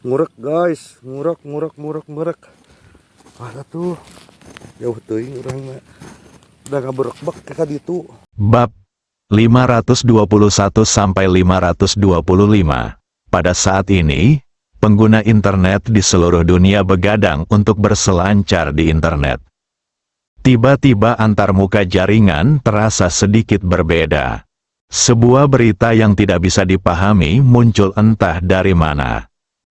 Ngurek guys, ngurek. Ada tuh jauh teuing urang mah. Udah ngaberekbek ka ditu. Bab 521 sampai 525. Pada saat ini, pengguna internet di seluruh dunia begadang untuk berselancar di internet. Tiba-tiba antarmuka jaringan terasa sedikit berbeda. Sebuah berita yang tidak bisa dipahami muncul entah dari mana.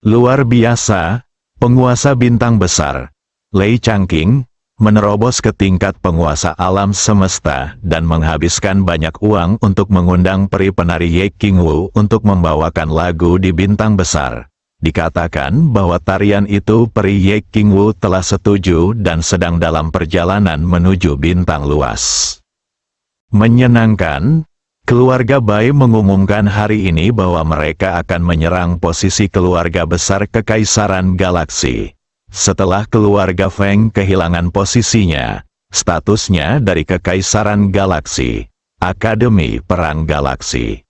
Luar biasa, penguasa bintang besar, Lei Changqing, menerobos ke tingkat penguasa alam semesta dan menghabiskan banyak uang untuk mengundang peri penari Ye Qingwu untuk membawakan lagu di bintang besar. Dikatakan bahwa tarian itu peri Ye Qingwu telah setuju dan sedang dalam perjalanan menuju bintang luas. Menyenangkan, keluarga Bai mengumumkan hari ini bahwa mereka akan menyerang posisi keluarga besar Kekaisaran Galaksi. Setelah keluarga Feng kehilangan posisinya, statusnya dari Kekaisaran Galaksi, Akademi Perang Galaksi,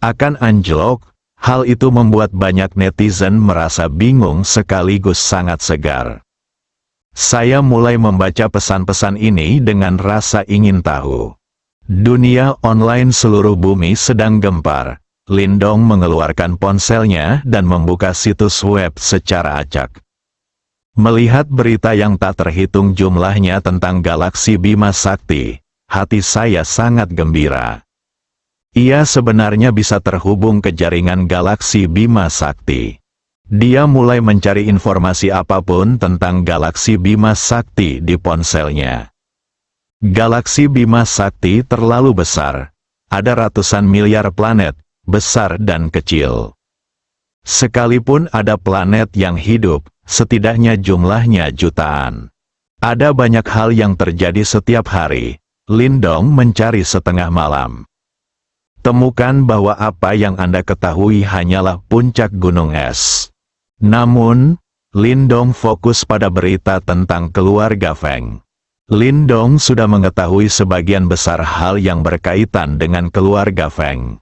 akan anjlok. Hal itu membuat banyak netizen merasa bingung sekaligus sangat segar. Saya mulai membaca pesan-pesan ini dengan rasa ingin tahu. Dunia online seluruh bumi sedang gempar. Lindong mengeluarkan ponselnya dan membuka situs web secara acak. Melihat berita yang tak terhitung jumlahnya tentang galaksi Bima Sakti, hati saya sangat gembira. Ia sebenarnya bisa terhubung ke jaringan galaksi Bima Sakti. Dia mulai mencari informasi apapun tentang galaksi Bima Sakti di ponselnya. Galaksi Bima Sakti terlalu besar. Ada ratusan miliar planet, besar dan kecil. Sekalipun ada planet yang hidup, setidaknya jumlahnya jutaan. Ada banyak hal yang terjadi setiap hari. Lindong mencari setengah malam. Temukan bahwa apa yang Anda ketahui hanyalah puncak gunung es. Namun, Lindong fokus pada berita tentang keluarga Feng. Lindong sudah mengetahui sebagian besar hal yang berkaitan dengan keluarga Feng.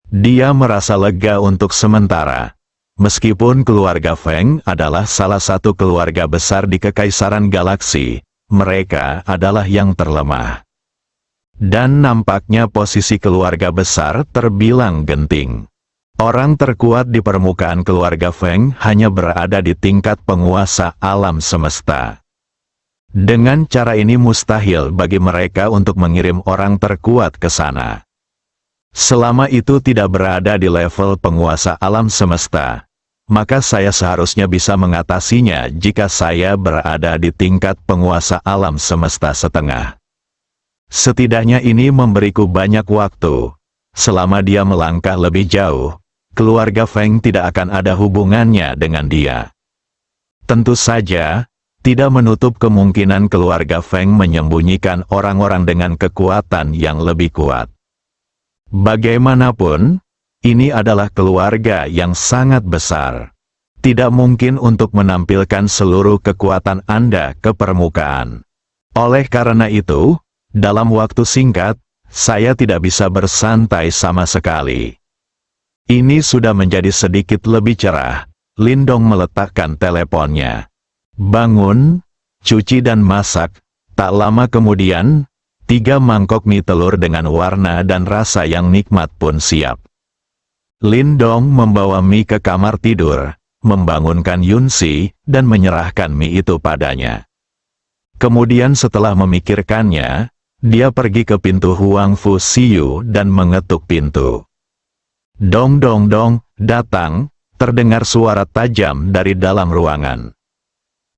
Dia merasa lega untuk sementara. Meskipun keluarga Feng adalah salah satu keluarga besar di Kekaisaran Galaksi, mereka adalah yang terlemah. Dan nampaknya posisi keluarga besar terbilang genting. Orang terkuat di permukaan keluarga Feng hanya berada di tingkat penguasa alam semesta. Dengan cara ini mustahil bagi mereka untuk mengirim orang terkuat ke sana. Selama itu tidak berada di level penguasa alam semesta, maka saya seharusnya bisa mengatasinya jika saya berada di tingkat penguasa alam semesta setengah. Setidaknya ini memberiku banyak waktu. Selama dia melangkah lebih jauh, keluarga Feng tidak akan ada hubungannya dengan dia. Tentu saja, tidak menutup kemungkinan keluarga Feng menyembunyikan orang-orang dengan kekuatan yang lebih kuat. Bagaimanapun, ini adalah keluarga yang sangat besar. Tidak mungkin untuk menampilkan seluruh kekuatan Anda ke permukaan. Oleh karena itu, dalam waktu singkat, saya tidak bisa bersantai sama sekali. Ini sudah menjadi sedikit lebih cerah. Lindong meletakkan teleponnya. Bangun, cuci dan masak. Tak lama kemudian, 3 mangkok mie telur dengan warna dan rasa yang nikmat pun siap. Lindong membawa mie ke kamar tidur, membangunkan Yunsi, dan menyerahkan mie itu padanya. Kemudian setelah memikirkannya, dia pergi ke pintu Huang Fu Siyu dan mengetuk pintu. Dong dong dong, datang, terdengar suara tajam dari dalam ruangan.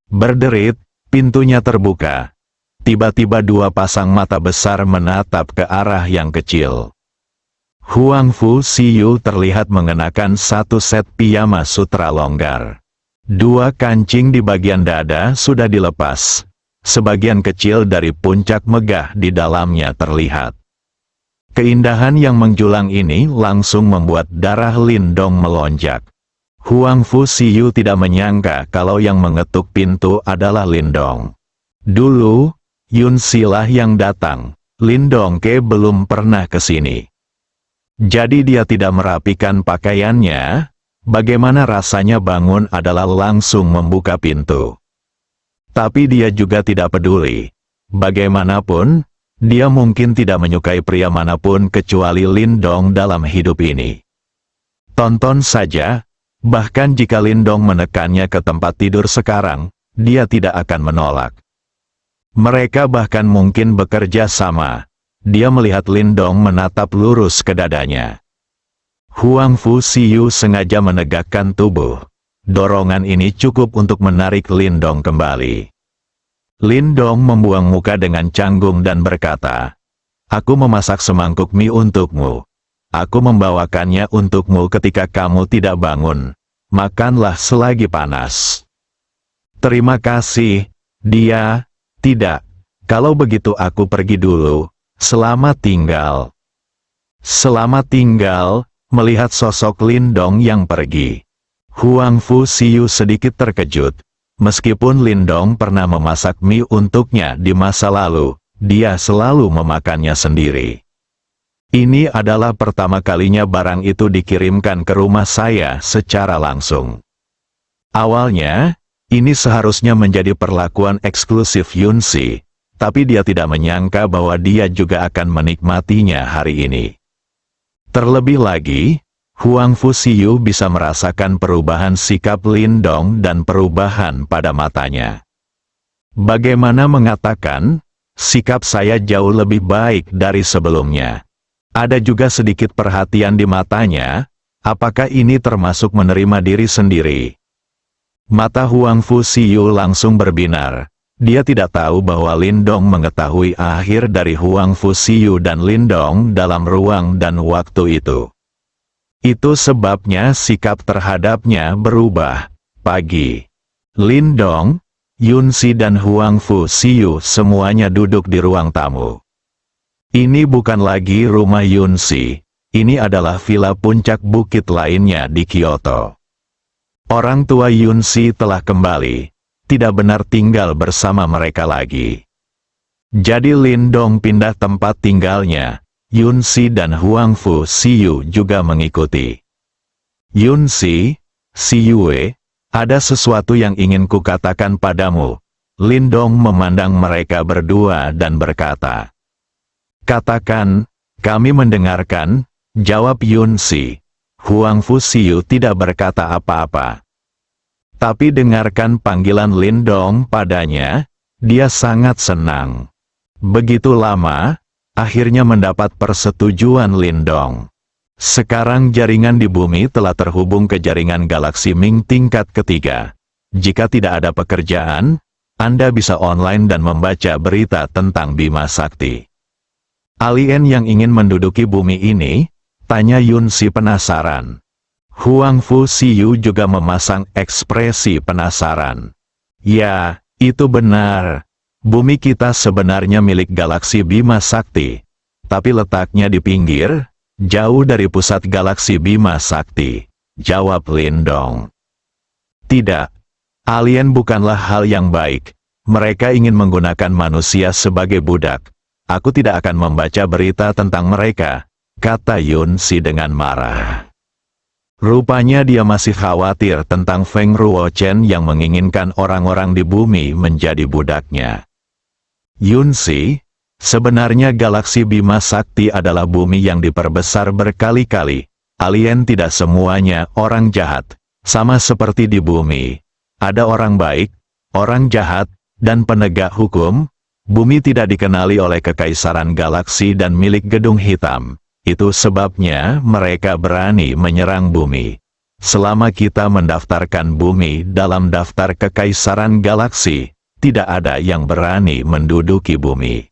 Berderit, pintunya terbuka. Tiba-tiba 2 pasang mata besar menatap ke arah yang kecil. Huang Fu Siyu terlihat mengenakan satu set piyama sutra longgar. 2 kancing di bagian dada sudah dilepas. Sebagian kecil dari puncak megah di dalamnya terlihat. Keindahan yang menjulang ini langsung membuat darah Lindong melonjak. Huang Fu Siyu tidak menyangka kalau yang mengetuk pintu adalah Lindong. Dulu, Yunsi lah yang datang. Lindong belum pernah ke sini. Jadi dia tidak merapikan pakaiannya, Bagaimana rasanya bangun adalah langsung membuka pintu. Tapi dia juga tidak peduli. Bagaimanapun, dia mungkin tidak menyukai pria manapun kecuali Lindong dalam hidup ini. Tonton saja, bahkan jika Lindong menekannya ke tempat tidur sekarang, dia tidak akan menolak. Mereka bahkan mungkin bekerja sama. Dia melihat Lindong menatap lurus ke dadanya. Huang Fu Siyu sengaja menegakkan tubuh. Dorongan ini cukup untuk menarik Lindong kembali. Lindong membuang muka dengan canggung dan berkata, "Aku memasak semangkuk mie untukmu. Aku membawakannya untukmu ketika kamu tidak bangun. Makanlah selagi panas." "Terima kasih." Dia, "Tidak. Kalau begitu aku pergi dulu. Selamat tinggal." Selamat tinggal. Melihat sosok Lindong yang pergi, Huang Fu Siyu sedikit terkejut. Meskipun Lindong pernah memasak mie untuknya di masa lalu, dia selalu memakannya sendiri. Ini adalah pertama kalinya barang itu dikirimkan ke rumah saya secara langsung. Awalnya, ini seharusnya menjadi perlakuan eksklusif Yunsi, tapi dia tidak menyangka bahwa dia juga akan menikmatinya hari ini. Terlebih lagi, Huang Fu Siyu bisa merasakan perubahan sikap Lindong dan perubahan pada matanya. Bagaimana mengatakan, sikap saya jauh lebih baik dari sebelumnya. Ada juga sedikit perhatian di matanya, apakah ini termasuk menerima diri sendiri? Mata Huang Fu Siyu langsung berbinar. Dia tidak tahu bahwa Lindong mengetahui akhir dari Huang Fu Siyu dan Lindong dalam ruang dan waktu itu. Itu sebabnya sikap terhadapnya berubah. Pagi, Lindong, Yunsi dan Huang Fu Siyu semuanya duduk di ruang tamu. Ini bukan lagi rumah Yunsi, ini adalah villa puncak bukit lainnya di Kyoto. Orang tua Yunsi telah kembali. Tidak benar tinggal bersama mereka lagi. Jadi Lindong pindah tempat tinggalnya. Yunsi dan Huang Fu Siyu juga mengikuti. "Yunsi, Siyue, ada sesuatu yang ingin kukatakan padamu." Lindong memandang mereka berdua dan berkata, "Katakan, kami mendengarkan," jawab Yunsi. Huang Fu Siyu tidak berkata apa-apa. Tapi dengarkan panggilan Lindong padanya, dia sangat senang. Begitu lama, akhirnya mendapat persetujuan Lindong. Sekarang jaringan di bumi telah terhubung ke jaringan galaksi Ming tingkat ketiga. Jika tidak ada pekerjaan, Anda bisa online dan membaca berita tentang Bima Sakti. "Alien yang ingin menduduki bumi ini?" tanya Yunsi penasaran. Huang Fu Siyu juga memasang ekspresi penasaran. "Ya, itu benar. Bumi kita sebenarnya milik galaksi Bima Sakti, tapi letaknya di pinggir, jauh dari pusat galaksi Bima Sakti," jawab Lindong. "Tidak, alien bukanlah hal yang baik. Mereka ingin menggunakan manusia sebagai budak. Aku tidak akan membaca berita tentang mereka," kata Yunsi dengan marah. Rupanya dia masih khawatir tentang Feng Ruochen yang menginginkan orang-orang di bumi menjadi budaknya. "Yunsi, sebenarnya galaksi Bima Sakti adalah bumi yang diperbesar berkali-kali. Alien tidak semuanya orang jahat, sama seperti di bumi. Ada orang baik, orang jahat, dan penegak hukum. Bumi tidak dikenali oleh kekaisaran galaksi dan milik gedung hitam. Itu sebabnya mereka berani menyerang bumi. Selama kita mendaftarkan bumi dalam daftar kekaisaran galaksi, tidak ada yang berani menduduki bumi."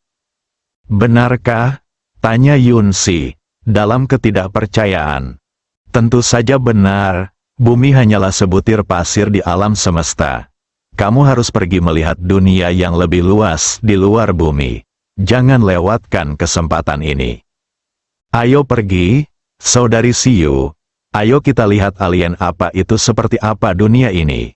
"Benarkah?" tanya Yunsi, dalam ketidakpercayaan. "Tentu saja benar. Bumi hanyalah sebutir pasir di alam semesta. Kamu harus pergi melihat dunia yang lebih luas di luar bumi. Jangan lewatkan kesempatan ini. Ayo pergi, saudari Siyu. Ayo kita lihat alien apa itu seperti apa dunia ini."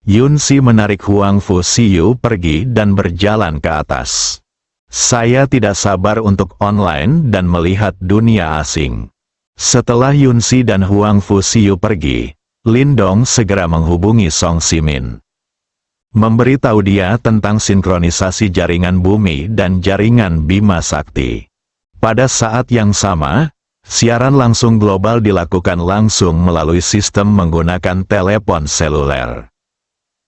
Yunsi menarik Huang Fu Siyu pergi dan berjalan ke atas. "Saya tidak sabar untuk online dan melihat dunia asing." Setelah Yunsi dan Huang Fusiu pergi, Lindong segera menghubungi Song Simin. Memberitahu dia tentang sinkronisasi jaringan bumi dan jaringan Bima Sakti. Pada saat yang sama, siaran langsung global dilakukan langsung melalui sistem menggunakan telepon seluler.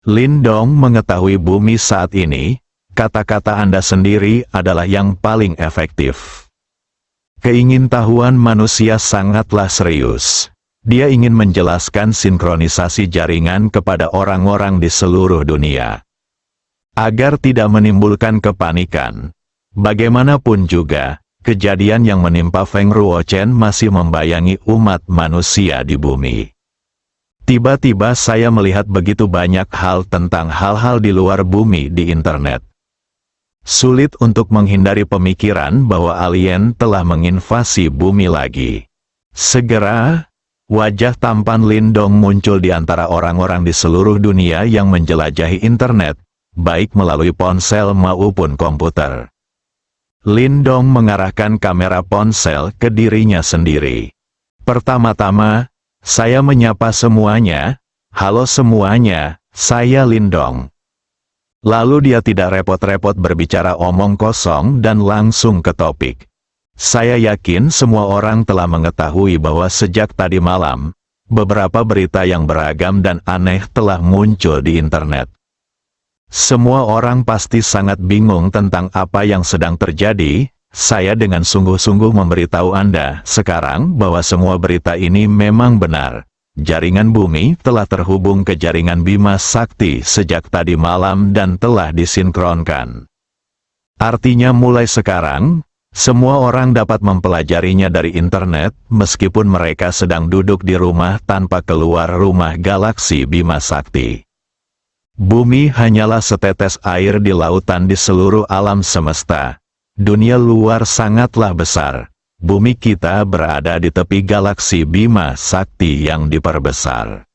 Lindong mengetahui bumi saat ini, kata-kata Anda sendiri adalah yang paling efektif. Keingintahuan manusia sangatlah serius. Dia ingin menjelaskan sinkronisasi jaringan kepada orang-orang di seluruh dunia. Agar tidak menimbulkan kepanikan. Bagaimanapun juga, kejadian yang menimpa Feng Ruochen masih membayangi umat manusia di bumi. Tiba-tiba saya melihat begitu banyak hal tentang hal-hal di luar bumi di internet. Sulit untuk menghindari pemikiran bahwa alien telah menginvasi bumi lagi. Segera, wajah tampan Lindong muncul di antara orang-orang di seluruh dunia yang menjelajahi internet, baik melalui ponsel maupun komputer. Lindong mengarahkan kamera ponsel ke dirinya sendiri. Pertama-tama, saya menyapa semuanya, "Halo semuanya, saya Lindong." Lalu dia tidak repot-repot berbicara omong kosong dan langsung ke topik. Saya yakin semua orang telah mengetahui bahwa sejak tadi malam, beberapa berita yang beragam dan aneh telah muncul di internet. Semua orang pasti sangat bingung tentang apa yang sedang terjadi. Saya dengan sungguh-sungguh memberitahu Anda sekarang bahwa semua berita ini memang benar. Jaringan bumi telah terhubung ke jaringan Bima Sakti sejak tadi malam dan telah disinkronkan. Artinya mulai sekarang, semua orang dapat mempelajarinya dari internet meskipun mereka sedang duduk di rumah tanpa keluar rumah galaksi Bima Sakti. Bumi hanyalah setetes air di lautan di seluruh alam semesta. Dunia luar sangatlah besar. Bumi kita berada di tepi galaksi Bima Sakti yang diperbesar.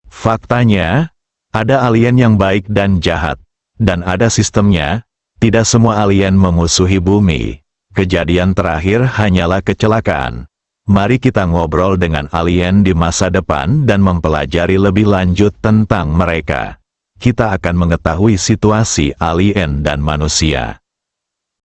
Faktanya, ada alien yang baik dan jahat, dan ada sistemnya. Tidak semua alien memusuhi bumi. Kejadian terakhir hanyalah kecelakaan. Mari kita ngobrol dengan alien di masa depan dan mempelajari lebih lanjut tentang mereka. Kita akan mengetahui situasi alien dan manusia.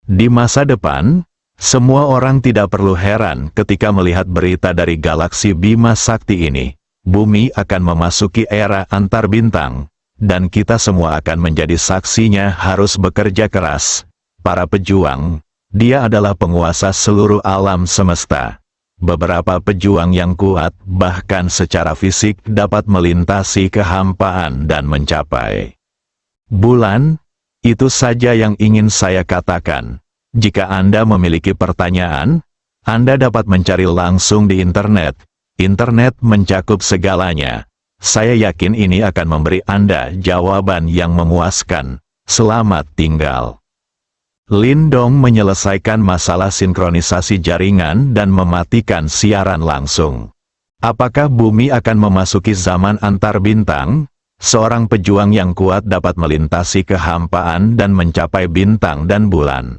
Di masa depan, semua orang tidak perlu heran ketika melihat berita dari galaksi Bima Sakti ini. Bumi akan memasuki era antar bintang, dan kita semua akan menjadi saksinya. Harus bekerja keras. Para pejuang, dia adalah penguasa seluruh alam semesta. Beberapa pejuang yang kuat, bahkan secara fisik, dapat melintasi kehampaan dan mencapai bulan. Itu saja yang ingin saya katakan. Jika Anda memiliki pertanyaan, Anda dapat mencari langsung di internet. Internet mencakup segalanya. Saya yakin ini akan memberi Anda jawaban yang memuaskan. Selamat tinggal. Lindong menyelesaikan masalah sinkronisasi jaringan dan mematikan siaran langsung. Apakah bumi akan memasuki zaman antar bintang? Seorang pejuang yang kuat dapat melintasi kehampaan dan mencapai bintang dan bulan.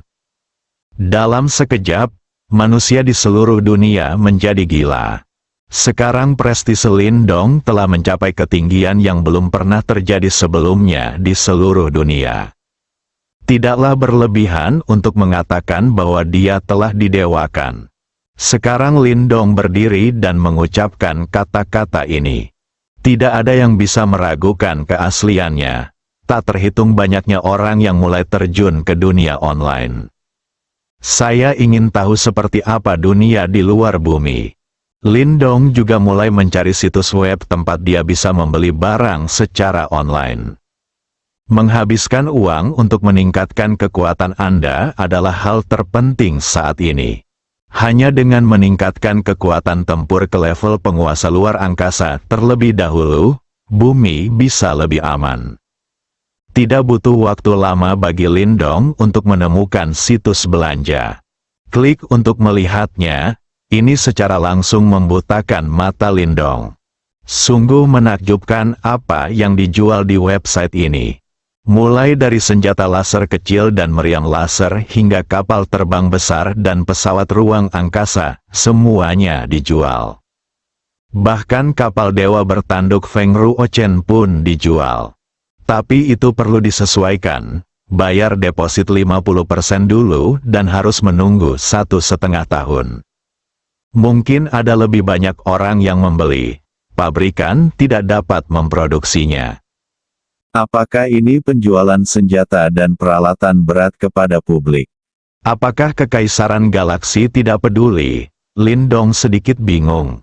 Dalam sekejap, manusia di seluruh dunia menjadi gila. Sekarang prestise Lindong telah mencapai ketinggian yang belum pernah terjadi sebelumnya di seluruh dunia. Tidaklah berlebihan untuk mengatakan bahwa dia telah didewakan. Sekarang Lindong berdiri dan mengucapkan kata-kata ini. Tidak ada yang bisa meragukan keasliannya. Tak terhitung banyaknya orang yang mulai terjun ke dunia online. Saya ingin tahu seperti apa dunia di luar bumi. Lindong juga mulai mencari situs web tempat dia bisa membeli barang secara online. Menghabiskan uang untuk meningkatkan kekuatan Anda adalah hal terpenting saat ini. Hanya dengan meningkatkan kekuatan tempur ke level penguasa luar angkasa terlebih dahulu, bumi bisa lebih aman. Tidak butuh waktu lama bagi Lindong untuk menemukan situs belanja. Klik untuk melihatnya, ini secara langsung membutakan mata Lindong. Sungguh menakjubkan apa yang dijual di website ini. Mulai dari senjata laser kecil dan meriam laser hingga kapal terbang besar dan pesawat ruang angkasa, semuanya dijual. Bahkan kapal dewa bertanduk Feng Ruochen pun dijual. Tapi itu perlu disesuaikan, bayar deposit 50% dulu dan harus menunggu 1,5 tahun. Mungkin ada lebih banyak orang yang membeli, pabrikan tidak dapat memproduksinya. Apakah ini penjualan senjata dan peralatan berat kepada publik? Apakah Kekaisaran Galaksi tidak peduli? Lindong sedikit bingung.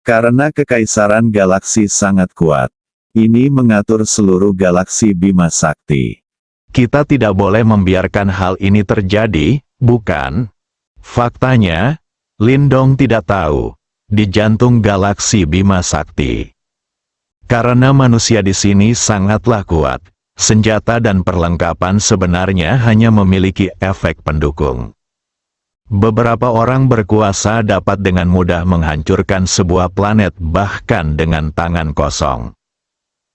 Karena Kekaisaran Galaksi sangat kuat. Ini mengatur seluruh galaksi Bima Sakti. Kita tidak boleh membiarkan hal ini terjadi, bukan? Faktanya, Lindong tidak tahu, di jantung galaksi Bima Sakti. Karena manusia di sini sangatlah kuat, senjata dan perlengkapan sebenarnya hanya memiliki efek pendukung. Beberapa orang berkuasa dapat dengan mudah menghancurkan sebuah planet bahkan dengan tangan kosong.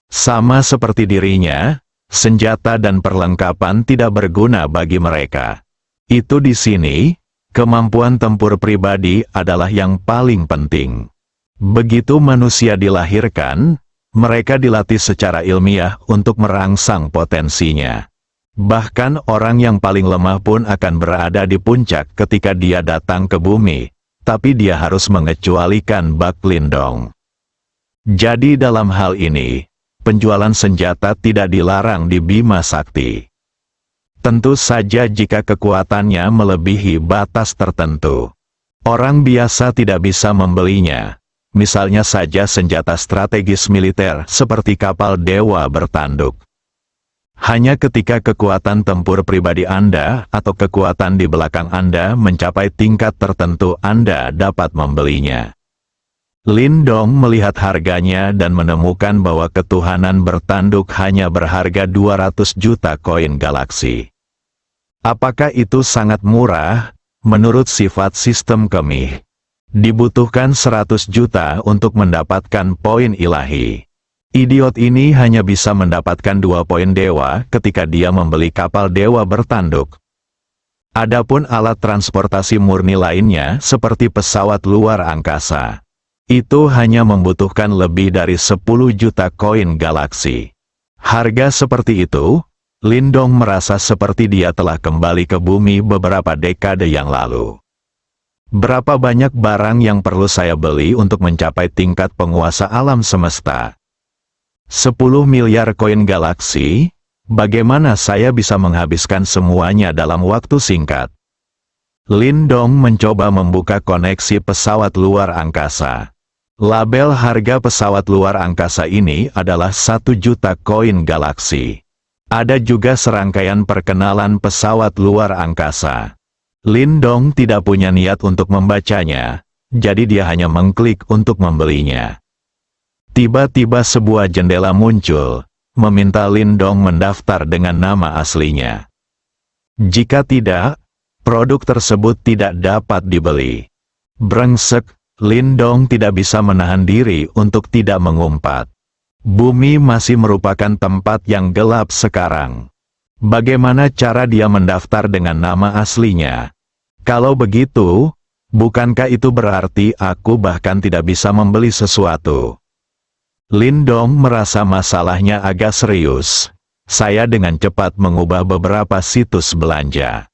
Sama seperti dirinya, senjata dan perlengkapan tidak berguna bagi mereka. Itu di sini, kemampuan tempur pribadi adalah yang paling penting. Begitu manusia dilahirkan, mereka dilatih secara ilmiah untuk merangsang potensinya. Bahkan orang yang paling lemah pun akan berada di puncak ketika dia datang ke bumi, tapi dia harus mengecualikan bak Lindong. Jadi dalam hal ini, penjualan senjata tidak dilarang di Bima Sakti. Tentu saja jika kekuatannya melebihi batas tertentu. Orang biasa tidak bisa membelinya. Misalnya saja senjata strategis militer seperti kapal dewa bertanduk. Hanya ketika kekuatan tempur pribadi Anda atau kekuatan di belakang Anda mencapai tingkat tertentu Anda dapat membelinya. Lindong melihat harganya dan menemukan bahwa ketuhanan bertanduk hanya berharga 200 juta koin galaksi. Apakah itu sangat murah? Menurut sifat sistem kemih, dibutuhkan 100 juta untuk mendapatkan poin ilahi. Idiot ini hanya bisa mendapatkan 2 poin dewa ketika dia membeli kapal dewa bertanduk. Adapun alat transportasi murni lainnya seperti pesawat luar angkasa, itu hanya membutuhkan lebih dari 10 juta koin galaksi. Harga seperti itu, Lindong merasa seperti dia telah kembali ke bumi beberapa dekade yang lalu. Berapa banyak barang yang perlu saya beli untuk mencapai tingkat penguasa alam semesta? 10 miliar koin galaksi? Bagaimana saya bisa menghabiskan semuanya dalam waktu singkat? Lindong mencoba membuka koneksi pesawat luar angkasa. Label harga pesawat luar angkasa ini adalah 1 juta koin galaksi. Ada juga serangkaian perkenalan pesawat luar angkasa. Lindong tidak punya niat untuk membacanya, jadi dia hanya mengklik untuk membelinya. Tiba-tiba sebuah jendela muncul, meminta Lindong mendaftar dengan nama aslinya. Jika tidak, produk tersebut tidak dapat dibeli. Brengsek, Lindong tidak bisa menahan diri untuk tidak mengumpat. Bumi masih merupakan tempat yang gelap sekarang. Bagaimana cara dia mendaftar dengan nama aslinya? Kalau begitu, bukankah itu berarti aku bahkan tidak bisa membeli sesuatu? Lindong merasa masalahnya agak serius. Saya dengan cepat mengubah beberapa situs belanja.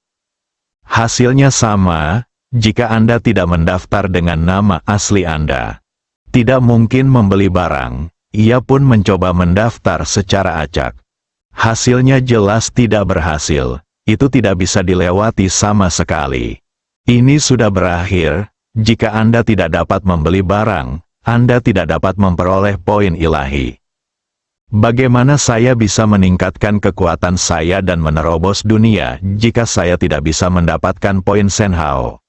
Hasilnya sama, jika Anda tidak mendaftar dengan nama asli Anda. Tidak mungkin membeli barang, ia pun mencoba mendaftar secara acak. Hasilnya jelas tidak berhasil, itu tidak bisa dilewati sama sekali. Ini sudah berakhir, jika Anda tidak dapat membeli barang, Anda tidak dapat memperoleh poin ilahi. Bagaimana saya bisa meningkatkan kekuatan saya dan menerobos dunia jika saya tidak bisa mendapatkan poin Senhao?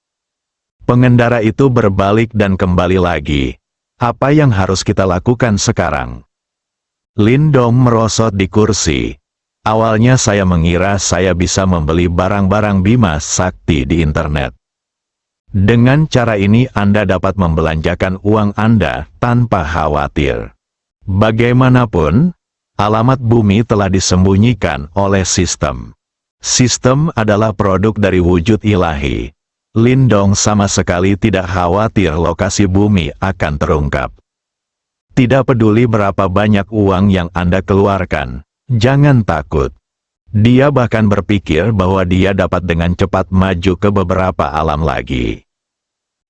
Pengendara itu berbalik dan kembali lagi. Apa yang harus kita lakukan sekarang? Lindong merosot di kursi. Awalnya saya mengira saya bisa membeli barang-barang Bima Sakti di internet. Dengan cara ini Anda dapat membelanjakan uang Anda tanpa khawatir. Bagaimanapun, Alamat bumi telah disembunyikan oleh sistem. Sistem adalah produk dari wujud ilahi. Lindong sama sekali tidak khawatir lokasi bumi akan terungkap. Tidak peduli berapa banyak uang yang Anda keluarkan, jangan takut. Dia bahkan berpikir bahwa dia dapat dengan cepat maju ke beberapa alam lagi.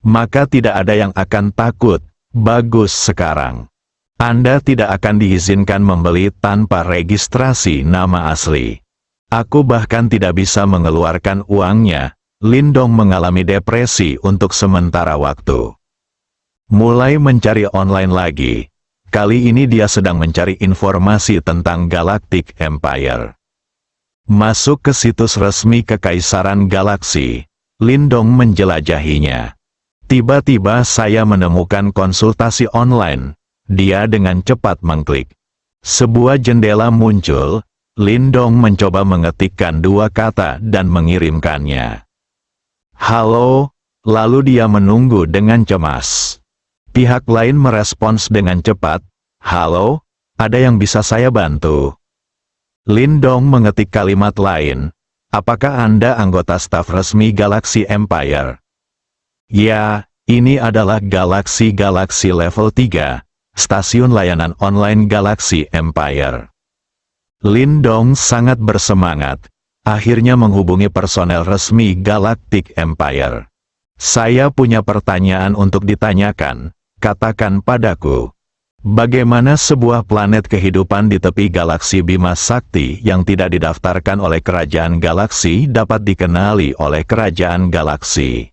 Maka tidak ada yang akan takut. Bagus sekarang. Anda tidak akan diizinkan membeli tanpa registrasi nama asli. Aku bahkan tidak bisa mengeluarkan uangnya. Lindong mengalami depresi untuk sementara waktu. Mulai mencari online lagi. Kali ini dia sedang mencari informasi tentang Galactic Empire. Masuk ke situs resmi Kekaisaran Galaksi. Lindong menjelajahinya. Tiba-tiba saya menemukan konsultasi online. Dia dengan cepat mengklik. Sebuah jendela muncul. Lindong mencoba mengetikkan 2 kata dan mengirimkannya. Halo, lalu dia menunggu dengan cemas. Pihak lain merespons dengan cepat. Halo, ada yang bisa saya bantu? Lindong mengetik kalimat lain. Apakah Anda anggota staf resmi Galaxy Empire? Ya, ini adalah Galaxy level 3. Stasiun layanan online Galaxy Empire. Lindong sangat bersemangat. Akhirnya menghubungi personel resmi Galactic Empire. Saya punya pertanyaan untuk ditanyakan. Katakan padaku. Bagaimana sebuah planet kehidupan di tepi galaksi Bima Sakti yang tidak didaftarkan oleh kerajaan galaksi dapat dikenali oleh kerajaan galaksi?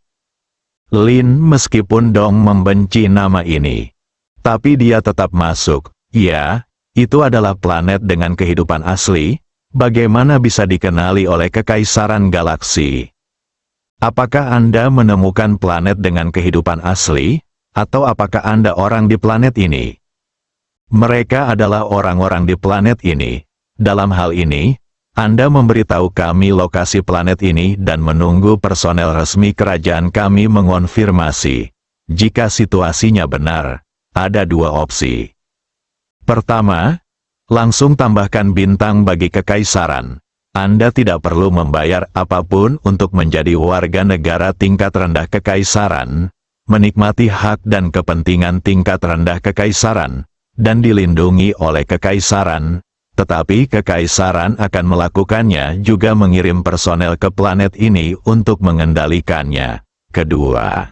Lin meskipun Dong membenci nama ini. Tapi dia tetap masuk. Ya, itu adalah planet dengan kehidupan asli. Bagaimana bisa dikenali oleh Kekaisaran Galaksi? Apakah Anda menemukan planet dengan kehidupan asli? Atau apakah Anda orang di planet ini? Mereka adalah orang-orang di planet ini. Dalam hal ini, Anda memberitahu kami lokasi planet ini dan menunggu personel resmi kerajaan kami mengonfirmasi. Jika situasinya benar, ada 2 opsi. Pertama, langsung tambahkan bintang bagi kekaisaran. Anda tidak perlu membayar apapun untuk menjadi warga negara tingkat rendah kekaisaran, menikmati hak dan kepentingan tingkat rendah kekaisaran, dan dilindungi oleh kekaisaran, tetapi kekaisaran akan melakukannya juga mengirim personel ke planet ini untuk mengendalikannya. Kedua,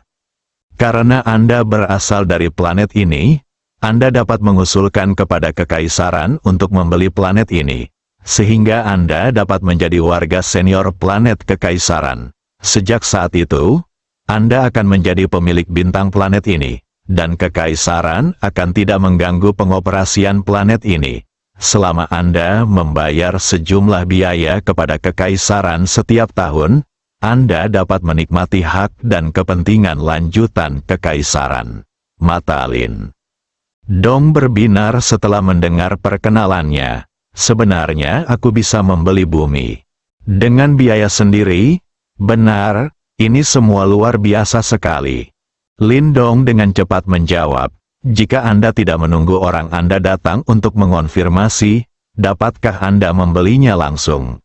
karena Anda berasal dari planet ini, Anda dapat mengusulkan kepada kekaisaran untuk membeli planet ini, sehingga Anda dapat menjadi warga senior planet kekaisaran. Sejak saat itu, Anda akan menjadi pemilik bintang planet ini, dan kekaisaran akan tidak mengganggu pengoperasian planet ini, selama Anda membayar sejumlah biaya kepada kekaisaran setiap tahun. Anda dapat menikmati hak dan kepentingan lanjutan kekaisaran. Mata Lin Dong berbinar setelah mendengar perkenalannya. Sebenarnya aku bisa membeli bumi dengan biaya sendiri? Benar, ini semua luar biasa sekali. Lindong dengan cepat menjawab, jika Anda tidak menunggu orang Anda datang untuk mengonfirmasi, dapatkah Anda membelinya langsung?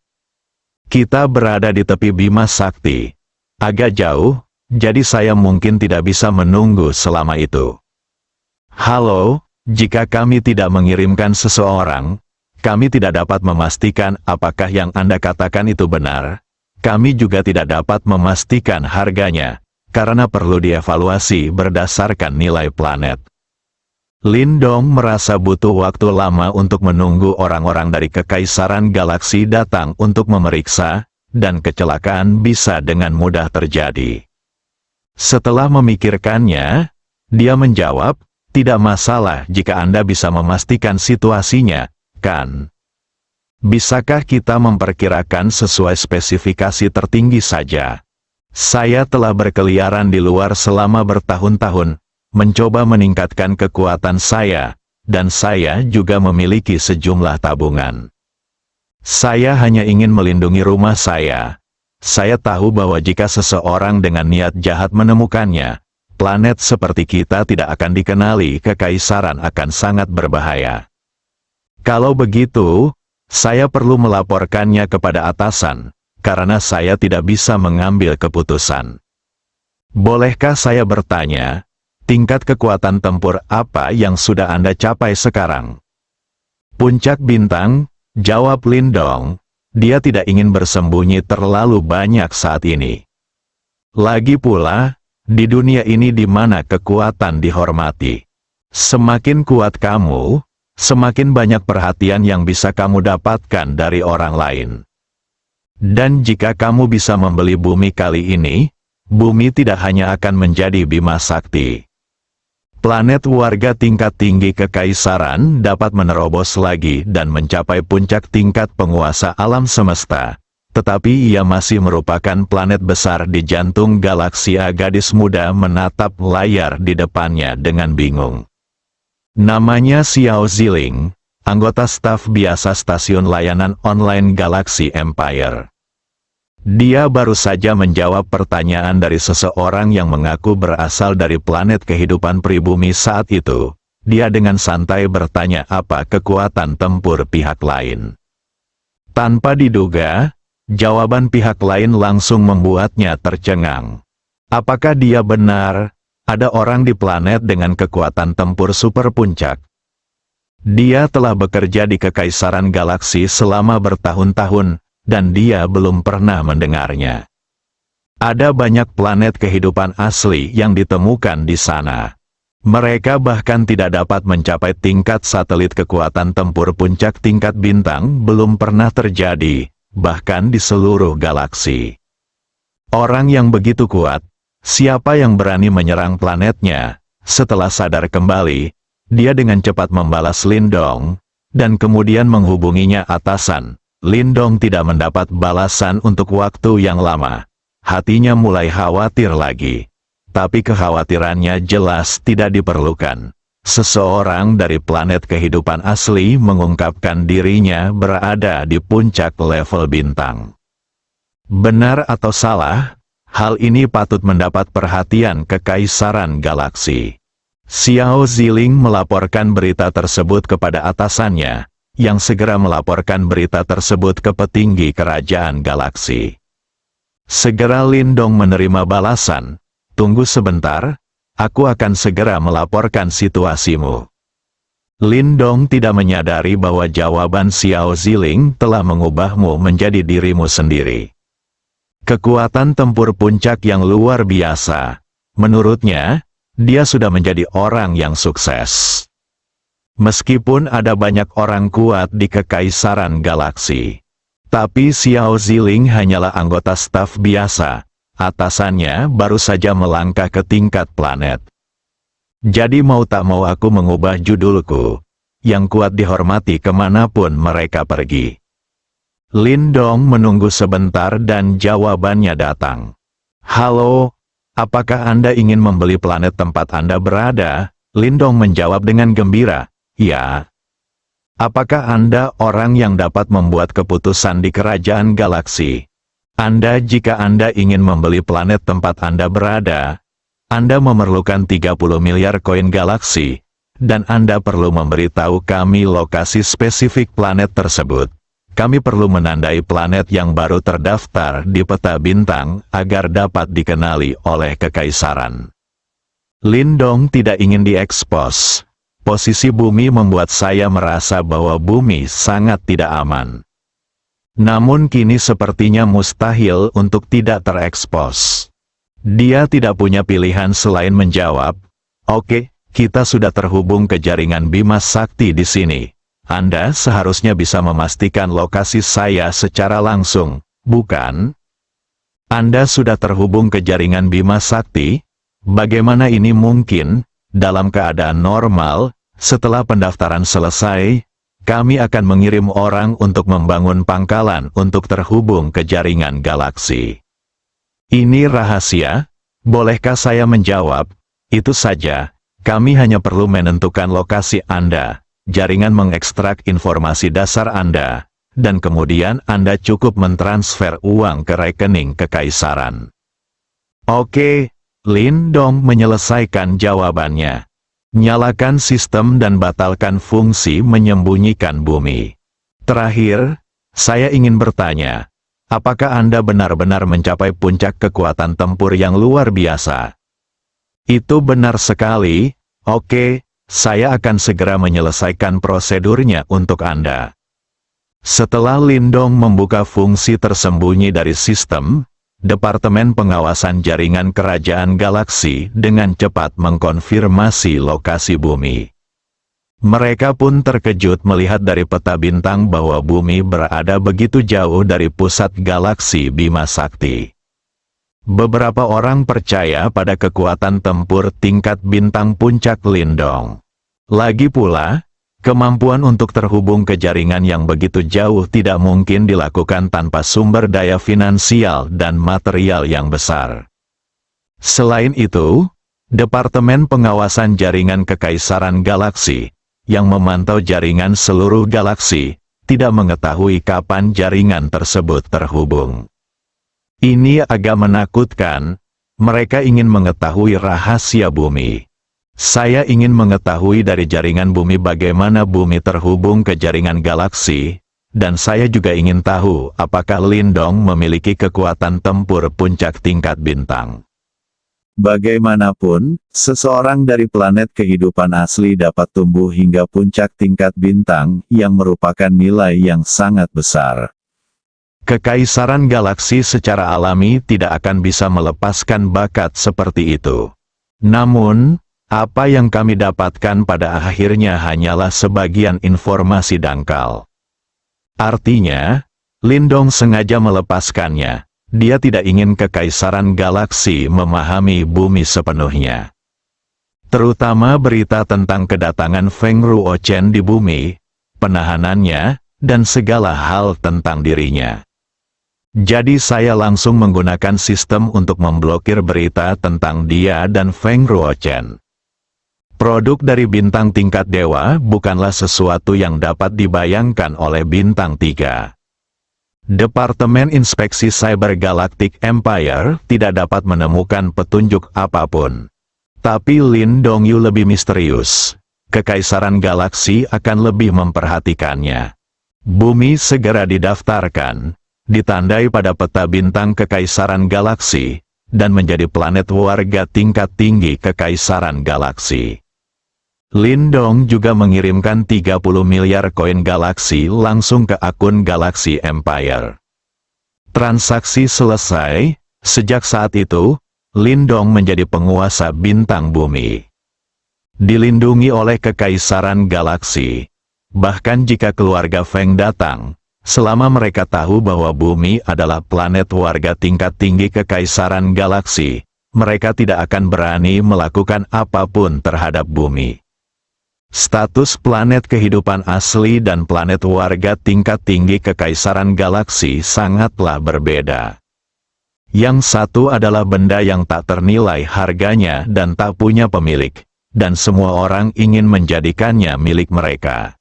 Kita berada di tepi Bima Sakti. Agak jauh, jadi saya mungkin tidak bisa menunggu selama itu. Halo, jika kami tidak mengirimkan seseorang, kami tidak dapat memastikan apakah yang Anda katakan itu benar. Kami juga tidak dapat memastikan harganya, karena perlu dievaluasi berdasarkan nilai planet. Lindong merasa butuh waktu lama untuk menunggu orang-orang dari Kekaisaran Galaksi datang untuk memeriksa, dan kecelakaan bisa dengan mudah terjadi. Setelah memikirkannya, dia menjawab, tidak masalah jika Anda bisa memastikan situasinya, kan? Bisakah kita memperkirakan sesuai spesifikasi tertinggi saja? Saya telah berkeliaran di luar selama bertahun-tahun, mencoba meningkatkan kekuatan saya, dan saya juga memiliki sejumlah tabungan. Saya hanya ingin melindungi rumah saya. Saya tahu bahwa jika seseorang dengan niat jahat menemukannya, planet seperti kita tidak akan dikenali, kekaisaran akan sangat berbahaya. Kalau begitu, saya perlu melaporkannya kepada atasan, karena saya tidak bisa mengambil keputusan. Bolehkah saya bertanya, tingkat kekuatan tempur apa yang sudah Anda capai sekarang? Puncak bintang, jawab Lindong. Dia tidak ingin bersembunyi terlalu banyak saat ini. Lagi pula, di dunia ini di mana kekuatan dihormati. Semakin kuat kamu, semakin banyak perhatian yang bisa kamu dapatkan dari orang lain. Dan jika kamu bisa membeli bumi kali ini, bumi tidak hanya akan menjadi Bima Sakti. Planet warga tingkat tinggi kekaisaran dapat menerobos lagi dan mencapai puncak tingkat penguasa alam semesta. Tetapi ia masih merupakan planet besar di jantung galaksi. Gadis muda menatap layar di depannya dengan bingung. Namanya Xiao Ziling, anggota staf biasa stasiun layanan online Galaxy Empire. Dia baru saja menjawab pertanyaan dari seseorang yang mengaku berasal dari planet kehidupan pribumi saat itu. Dia dengan santai bertanya apa kekuatan tempur pihak lain. Tanpa diduga, jawaban pihak lain langsung membuatnya tercengang. Apakah dia benar, ada orang di planet dengan kekuatan tempur super puncak? Dia telah bekerja di Kekaisaran Galaksi selama bertahun-tahun, dan dia belum pernah mendengarnya. Ada banyak planet kehidupan asli yang ditemukan di sana. Mereka bahkan tidak dapat mencapai tingkat satelit kekuatan tempur puncak tingkat bintang belum pernah terjadi, bahkan di seluruh galaksi. Orang yang begitu kuat, siapa yang berani menyerang planetnya? Setelah sadar kembali, dia dengan cepat membalas Lindong, dan kemudian menghubunginya atasan. Lindong tidak mendapat balasan untuk waktu yang lama. Hatinya mulai khawatir lagi. Tapi kekhawatirannya jelas tidak diperlukan. Seseorang dari planet kehidupan asli mengungkapkan dirinya berada di puncak level bintang. Benar atau salah, hal ini patut mendapat perhatian Kekaisaran Galaksi. Xiao Ziling melaporkan berita tersebut kepada atasannya, yang segera melaporkan berita tersebut ke petinggi kerajaan galaksi. Segera Lindong menerima balasan, tunggu sebentar, aku akan segera melaporkan situasimu. Lindong tidak menyadari bahwa jawaban Xiao Ziling telah mengubahmu menjadi dirimu sendiri. Kekuatan tempur puncak yang luar biasa. Menurutnya, dia sudah menjadi orang yang sukses. Meskipun ada banyak orang kuat di Kekaisaran Galaksi, tapi Xiao Ziling hanyalah anggota staf biasa. Atasannya baru saja melangkah ke tingkat planet. Jadi mau tak mau aku mengubah judulku. Yang kuat dihormati kemanapun mereka pergi. Lindong menunggu sebentar dan jawabannya datang. Halo, apakah Anda ingin membeli planet tempat Anda berada? Lindong menjawab dengan gembira. Ya. Apakah Anda orang yang dapat membuat keputusan di kerajaan galaksi? Jika Anda ingin membeli planet tempat Anda berada, Anda memerlukan 30 miliar koin galaksi, dan Anda perlu memberitahu kami lokasi spesifik planet tersebut. Kami perlu menandai planet yang baru terdaftar di peta bintang agar dapat dikenali oleh Kekaisaran. Lindong tidak ingin diekspos. Posisi bumi membuat saya merasa bahwa bumi sangat tidak aman. Namun kini sepertinya mustahil untuk tidak terekspos. Dia tidak punya pilihan selain menjawab, "Oke, kita sudah terhubung ke jaringan Bima Sakti di sini. Anda seharusnya bisa memastikan lokasi saya secara langsung, bukan? Anda sudah terhubung ke jaringan Bima Sakti? Bagaimana ini mungkin? Dalam keadaan normal, setelah pendaftaran selesai, kami akan mengirim orang untuk membangun pangkalan untuk terhubung ke jaringan galaksi. Ini rahasia, bolehkah saya menjawab? Itu saja, kami hanya perlu menentukan lokasi Anda, jaringan mengekstrak informasi dasar Anda, dan kemudian Anda cukup mentransfer uang ke rekening Kekaisaran." Oke, Lindong menyelesaikan jawabannya. Nyalakan sistem dan batalkan fungsi menyembunyikan bumi. Terakhir, saya ingin bertanya, apakah Anda benar-benar mencapai puncak kekuatan tempur yang luar biasa? Itu benar sekali. Oke, saya akan segera menyelesaikan prosedurnya untuk Anda. Setelah Lindong membuka fungsi tersembunyi dari sistem, Departemen Pengawasan Jaringan Kerajaan Galaksi dengan cepat mengkonfirmasi lokasi bumi. Mereka pun terkejut melihat dari peta bintang bahwa bumi berada begitu jauh dari pusat galaksi Bima Sakti. Beberapa orang percaya pada kekuatan tempur tingkat bintang puncak Lindong. Lagi pula, kemampuan untuk terhubung ke jaringan yang begitu jauh tidak mungkin dilakukan tanpa sumber daya finansial dan material yang besar. Selain itu, Departemen Pengawasan Jaringan Kekaisaran Galaksi, yang memantau jaringan seluruh galaksi, tidak mengetahui kapan jaringan tersebut terhubung. Ini agak menakutkan. Mereka ingin mengetahui rahasia bumi. Saya ingin mengetahui dari jaringan bumi bagaimana bumi terhubung ke jaringan galaksi, dan saya juga ingin tahu apakah Lindong memiliki kekuatan tempur puncak tingkat bintang. Bagaimanapun, seseorang dari planet kehidupan asli dapat tumbuh hingga puncak tingkat bintang, yang merupakan nilai yang sangat besar. Kekaisaran galaksi secara alami tidak akan bisa melepaskan bakat seperti itu. Namun, apa yang kami dapatkan pada akhirnya hanyalah sebagian informasi dangkal. Artinya, Lindong sengaja melepaskannya. Dia tidak ingin kekaisaran galaksi memahami bumi sepenuhnya. Terutama berita tentang kedatangan Feng Ruochen di bumi, penahanannya, dan segala hal tentang dirinya. Jadi saya langsung menggunakan sistem untuk memblokir berita tentang dia dan Feng Ruochen. Produk dari bintang tingkat dewa bukanlah sesuatu yang dapat dibayangkan oleh bintang 3. Departemen Inspeksi Cyber Galactic Empire tidak dapat menemukan petunjuk apapun. Tapi Lindong Yu lebih misterius. Kekaisaran galaksi akan lebih memperhatikannya. Bumi segera didaftarkan, ditandai pada peta bintang Kekaisaran Galaksi, dan menjadi planet warga tingkat tinggi Kekaisaran Galaksi. Lindong juga mengirimkan 30 miliar koin galaksi langsung ke akun Galaxy Empire. Transaksi selesai. Sejak saat itu, Lindong menjadi penguasa bintang bumi. Dilindungi oleh Kekaisaran Galaksi. Bahkan jika keluarga Feng datang, selama mereka tahu bahwa bumi adalah planet warga tingkat tinggi Kekaisaran Galaksi, mereka tidak akan berani melakukan apapun terhadap bumi. Status planet kehidupan asli dan planet warga tingkat tinggi Kekaisaran Galaksi sangatlah berbeda. Yang satu adalah benda yang tak ternilai harganya dan tak punya pemilik, dan semua orang ingin menjadikannya milik mereka.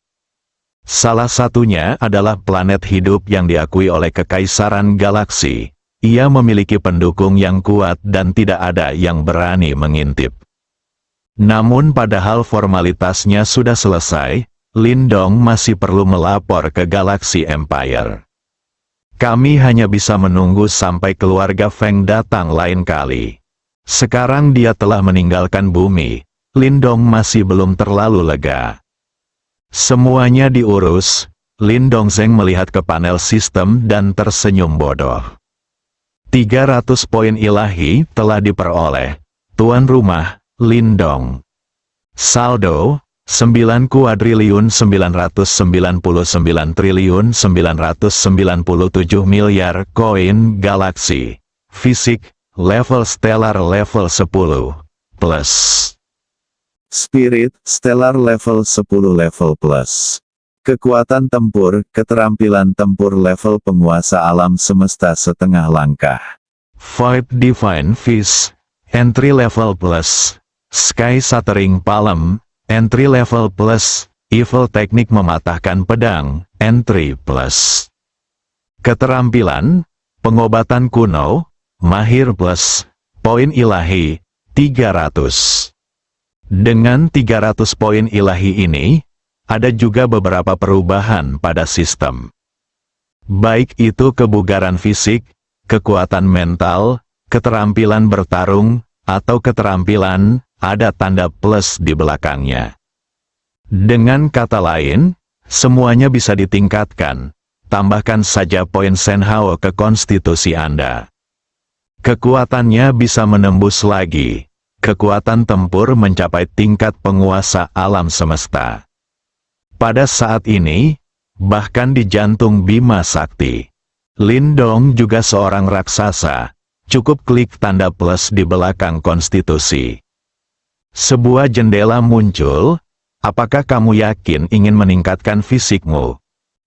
Salah satunya adalah planet hidup yang diakui oleh Kekaisaran Galaksi. Ia memiliki pendukung yang kuat dan tidak ada yang berani mengintip. Namun padahal formalitasnya sudah selesai, Lindong masih perlu melapor ke Galaxy Empire. Kami hanya bisa menunggu sampai keluarga Feng datang lain kali. Sekarang dia telah meninggalkan bumi, Lindong masih belum terlalu lega. Semuanya diurus. Lindong Zeng melihat ke panel sistem dan tersenyum bodoh. 300 poin ilahi telah diperoleh. Tuan rumah, Lindong. Saldo, 9 kuadriliun 999 triliun 997 miliar koin galaksi. Fisik, level stellar level 10, plus. Spirit, stellar level 10 level plus. Kekuatan tempur, keterampilan tempur level penguasa alam semesta setengah langkah. Void Divine Fist, entry level plus. Sky Shattering Palm, entry level plus. Evil Teknik Mematahkan Pedang, entry plus. Keterampilan, pengobatan kuno, mahir plus. Poin ilahi, 300. Dengan 300 poin ilahi ini, ada juga beberapa perubahan pada sistem. Baik itu kebugaran fisik, kekuatan mental, keterampilan bertarung, atau keterampilan, ada tanda plus di belakangnya. Dengan kata lain, semuanya bisa ditingkatkan. Tambahkan saja poin Senhao ke konstitusi Anda. Kekuatannya bisa menembus lagi. Kekuatan tempur mencapai tingkat penguasa alam semesta. Pada saat ini, bahkan di jantung Bima Sakti, Lindong juga seorang raksasa. Cukup klik tanda plus di belakang konstitusi. Sebuah jendela muncul. Apakah kamu yakin ingin meningkatkan fisikmu?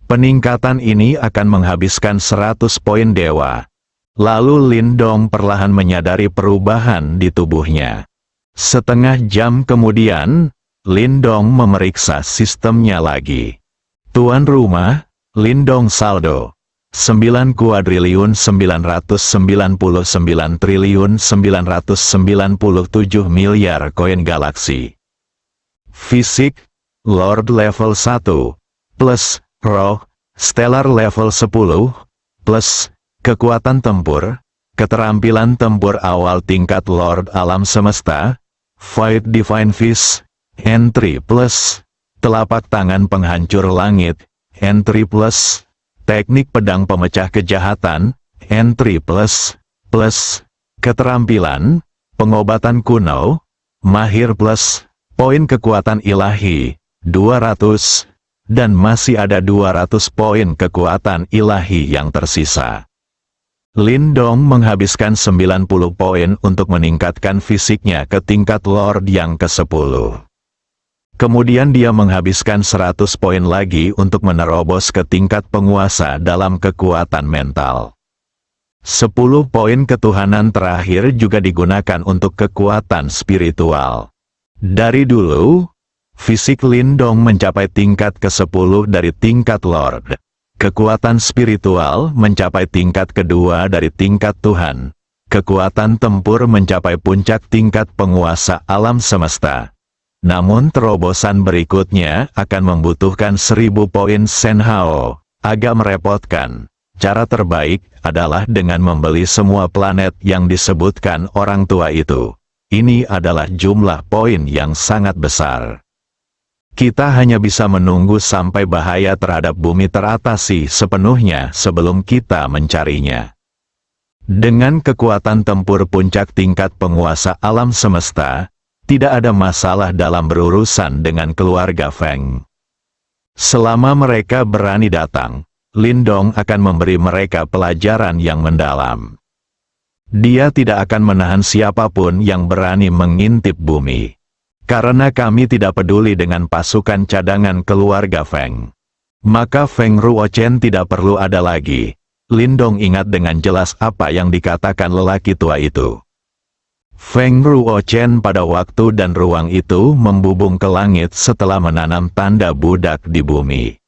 Peningkatan ini akan menghabiskan 100 poin dewa. Lalu Lindong perlahan menyadari perubahan di tubuhnya. Setengah jam kemudian, Lindong memeriksa sistemnya lagi. Tuan rumah, Lindong saldo. 9,999,997 miliar koin galaksi. Fisik, Lord level 1, plus, Roh, Stellar level 10, plus, kekuatan tempur, keterampilan tempur awal tingkat Lord alam semesta, Fight Divine Fist, Entry plus, telapak tangan penghancur langit, Entry plus, teknik pedang pemecah kejahatan, Entry plus, keterampilan, pengobatan kuno, Mahir plus, poin kekuatan ilahi, 200, dan masih ada 200 poin kekuatan ilahi yang tersisa. Lindong menghabiskan 90 poin untuk meningkatkan fisiknya ke tingkat Lord yang ke-10. Kemudian dia menghabiskan 100 poin lagi untuk menerobos ke tingkat penguasa dalam kekuatan mental. 10 poin ketuhanan terakhir juga digunakan untuk kekuatan spiritual. Dari dulu, fisik Lindong mencapai tingkat ke-10 dari tingkat Lord. Kekuatan spiritual mencapai tingkat kedua dari tingkat Tuhan. Kekuatan tempur mencapai puncak tingkat penguasa alam semesta. Namun terobosan berikutnya akan membutuhkan 1000 poin Senhao. Agak merepotkan. Cara terbaik adalah dengan membeli semua planet yang disebutkan orang tua itu. Ini adalah jumlah poin yang sangat besar. Kita hanya bisa menunggu sampai bahaya terhadap bumi teratasi sepenuhnya sebelum kita mencarinya. Dengan kekuatan tempur puncak tingkat penguasa alam semesta, tidak ada masalah dalam berurusan dengan keluarga Feng. Selama mereka berani datang, Lindong akan memberi mereka pelajaran yang mendalam. Dia tidak akan menahan siapapun yang berani mengintip bumi. Karena kami tidak peduli dengan pasukan cadangan keluarga Feng. Maka Feng Ruochen tidak perlu ada lagi. Lindong ingat dengan jelas apa yang dikatakan lelaki tua itu. Feng Ruochen pada waktu dan ruang itu membubung ke langit setelah menanam tanda budak di bumi.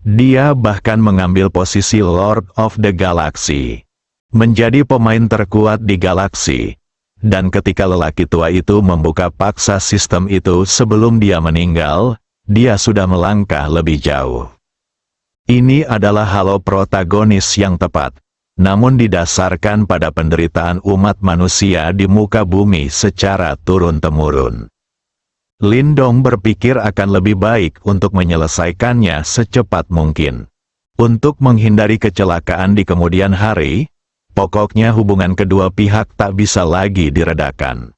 Dia bahkan mengambil posisi Lord of the Galaxy. Menjadi pemain terkuat di galaksi. Dan ketika lelaki tua itu membuka paksa sistem itu sebelum dia meninggal, dia sudah melangkah lebih jauh. Ini adalah halo protagonis yang tepat, namun didasarkan pada penderitaan umat manusia di muka bumi secara turun-temurun. Lindong berpikir akan lebih baik untuk menyelesaikannya secepat mungkin. Untuk menghindari kecelakaan di kemudian hari, pokoknya hubungan kedua pihak tak bisa lagi diredakan.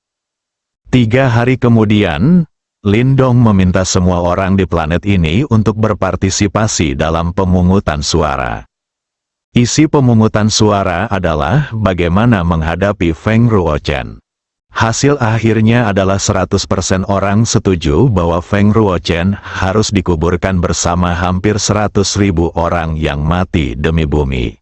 3 hari kemudian, Lindong meminta semua orang di planet ini untuk berpartisipasi dalam pemungutan suara. Isi pemungutan suara adalah bagaimana menghadapi Feng Ruochen. Hasil akhirnya adalah 100% orang setuju bahwa Feng Ruochen harus dikuburkan bersama hampir 100.000 orang yang mati demi bumi.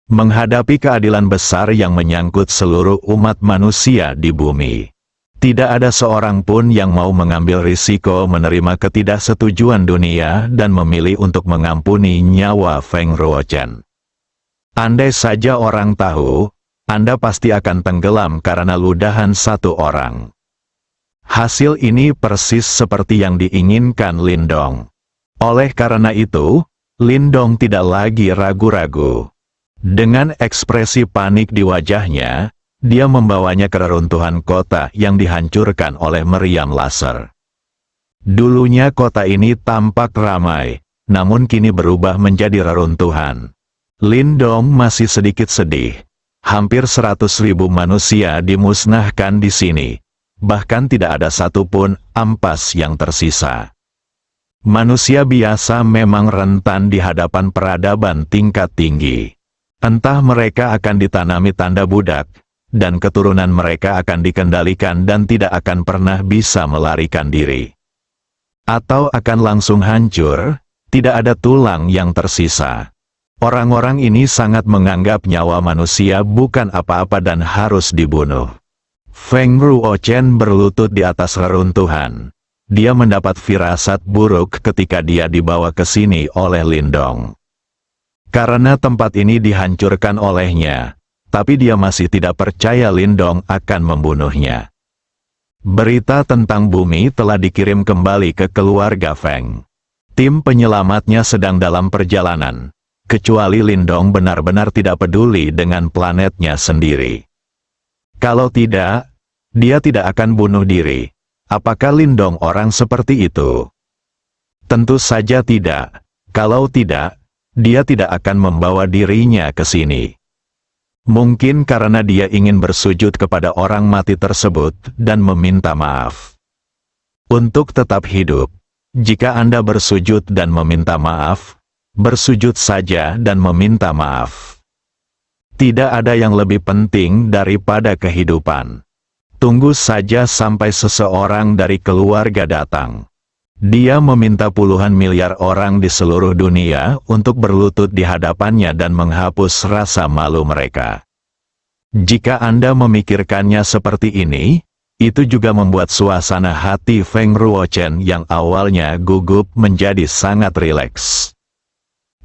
Menghadapi keadilan besar yang menyangkut seluruh umat manusia di bumi. Tidak ada seorang pun yang mau mengambil risiko menerima ketidaksetujuan dunia dan memilih untuk mengampuni nyawa Feng Ruochen. Andai saja orang tahu, Anda pasti akan tenggelam karena ludahan satu orang. Hasil ini persis seperti yang diinginkan Lindong. Oleh karena itu, Lindong tidak lagi ragu-ragu. Dengan ekspresi panik di wajahnya, dia membawanya ke reruntuhan kota yang dihancurkan oleh meriam laser. Dulunya kota ini tampak ramai, namun kini berubah menjadi reruntuhan. Lindong masih sedikit sedih. Hampir 100.000 manusia dimusnahkan di sini. Bahkan tidak ada satupun ampas yang tersisa. Manusia biasa memang rentan di hadapan peradaban tingkat tinggi. Entah mereka akan ditanami tanda budak, dan keturunan mereka akan dikendalikan dan tidak akan pernah bisa melarikan diri. Atau akan langsung hancur, tidak ada tulang yang tersisa. Orang-orang ini sangat menganggap nyawa manusia bukan apa-apa dan harus dibunuh. Feng Ruochen berlutut di atas reruntuhan. Dia mendapat firasat buruk ketika dia dibawa ke sini oleh Lindong. Karena tempat ini dihancurkan olehnya, tapi dia masih tidak percaya Lindong akan membunuhnya. Berita tentang bumi telah dikirim kembali ke keluarga Feng. Tim penyelamatnya sedang dalam perjalanan. Kecuali Lindong benar-benar tidak peduli dengan planetnya sendiri. Kalau tidak, dia tidak akan bunuh diri. Apakah Lindong orang seperti itu? Tentu saja tidak. Kalau tidak, dia tidak akan membawa dirinya ke sini. Mungkin karena dia ingin bersujud kepada orang mati tersebut dan meminta maaf. Untuk tetap hidup, jika Anda bersujud dan meminta maaf, bersujud saja dan meminta maaf. Tidak ada yang lebih penting daripada kehidupan. Tunggu saja sampai seseorang dari keluarga datang. Dia meminta puluhan miliar orang di seluruh dunia untuk berlutut di hadapannya dan menghapus rasa malu mereka. Jika Anda memikirkannya seperti ini, itu juga membuat suasana hati Feng Ruochen yang awalnya gugup menjadi sangat rileks.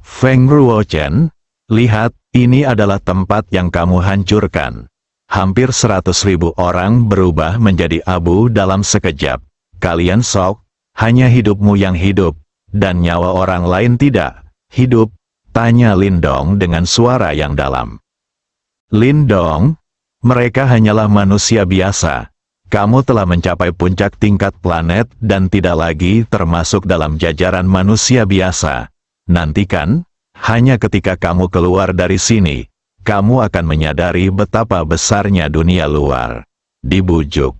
Feng Ruochen, lihat, ini adalah tempat yang kamu hancurkan. Hampir 100.000 orang berubah menjadi abu dalam sekejap. Kalian sok, hanya hidupmu yang hidup, dan nyawa orang lain tidak hidup, tanya Lindong dengan suara yang dalam. Lindong, mereka hanyalah manusia biasa. Kamu telah mencapai puncak tingkat planet dan tidak lagi termasuk dalam jajaran manusia biasa. Nantikan, hanya ketika kamu keluar dari sini, kamu akan menyadari betapa besarnya dunia luar. Dibujuk.